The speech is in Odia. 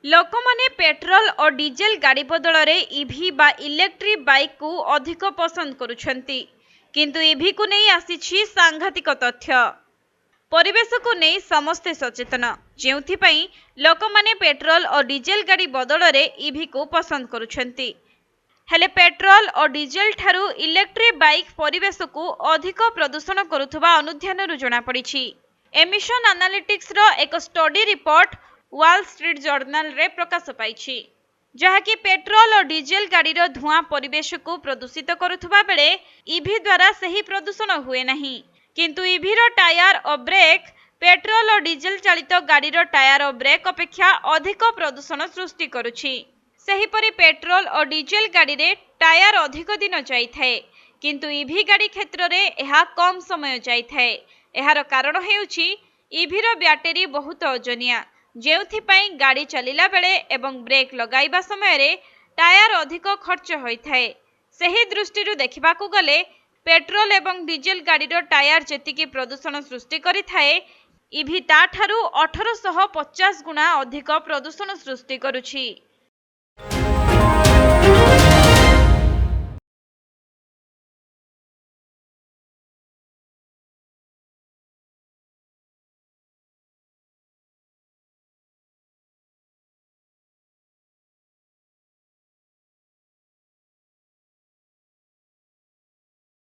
ଲୋକମାନେ ପେଟ୍ରୋଲ ଓ ଡିଜେଲ ଗାଡ଼ି ବଦଳରେ ଇଭି ବା ଇଲେକ୍ଟ୍ରିକ୍ ବାଇକ୍କୁ ଅଧିକ ପସନ୍ଦ କରୁଛନ୍ତି। କିନ୍ତୁ ଇଭିକୁ ନେଇ ଆସିଛି ସାଂଘାତିକ ତଥ୍ୟ। ପରିବେଶକୁ ନେଇ ସମସ୍ତେ ସଚେତନ, ଯେଉଁଥିପାଇଁ ଲୋକମାନେ ପେଟ୍ରୋଲ ଓ ଡିଜେଲ ଗାଡ଼ି ବଦଳରେ ଇଭିକୁ ପସନ୍ଦ କରୁଛନ୍ତି। ହେଲେ ପେଟ୍ରୋଲ ଓ ଡିଜେଲ ଠାରୁ ଇଲେକ୍ଟ୍ରିକ୍ ବାଇକ୍ ପରିବେଶକୁ ଅଧିକ ପ୍ରଦୂଷଣ କରୁଥିବା ଅନୁଧ୍ୟାନରୁ ଜଣାପଡ଼ିଛି। ଏମିଶନ ଆନାଲିଟିକ୍ସର ଏକ ଷ୍ଟଡି ରିପୋର୍ଟ ୱାଲ୍ ଷ୍ଟ୍ରିଟ୍ ଜର୍ଣ୍ଣାଲରେ ପ୍ରକାଶ ପାଇଛି, ଯାହାକି ପେଟ୍ରୋଲ ଓ ଡିଜେଲ ଗାଡ଼ିର ଧୂଆଁ ପରିବେଶକୁ ପ୍ରଦୂଷିତ କରୁଥିବା ବେଳେ ଇଭି ଦ୍ୱାରା ସେହି ପ୍ରଦୂଷଣ ହୁଏ ନାହିଁ। କିନ୍ତୁ ଇଭିର ଟାୟାର ଓ ବ୍ରେକ୍ ପେଟ୍ରୋଲ ଓ ଡିଜେଲ ଚାଳିତ ଗାଡ଼ିର ଟାୟାର ଓ ବ୍ରେକ୍ ଅପେକ୍ଷା ଅଧିକ ପ୍ରଦୂଷଣ ସୃଷ୍ଟି କରୁଛି। ସେହିପରି ପେଟ୍ରୋଲ ଓ ଡିଜେଲ ଗାଡ଼ିରେ ଟାୟାର ଅଧିକ ଦିନ ଯାଇଥାଏ, କିନ୍ତୁ ଇଭି ଗାଡ଼ି କ୍ଷେତ୍ରରେ ଏହା କମ୍ ସମୟ ଯାଇଥାଏ। ଏହାର କାରଣ ହେଉଛି ଇଭିର ବ୍ୟାଟେରୀ ବହୁତ ଓଜନିଆ, ଯେଉଁଥିପାଇଁ ଗାଡ଼ି ଚାଲିଲା ବେଳେ ଏବଂ ବ୍ରେକ୍ ଲଗାଇବା ସମୟରେ ଟାୟାର ଅଧିକ ଖର୍ଚ୍ଚ ହୋଇଥାଏ। ସେହି ଦୃଷ୍ଟିରୁ ଦେଖିବାକୁ ଗଲେ ପେଟ୍ରୋଲ ଏବଂ ଡିଜେଲ ଗାଡ଼ିର ଟାୟାର ଯେତିକି ପ୍ରଦୂଷଣ ସୃଷ୍ଟି କରିଥାଏ, ଇଭି ତାଠାରୁ 1850 ଗୁଣା ଅଧିକ ପ୍ରଦୂଷଣ ସୃଷ୍ଟି କରୁଛି।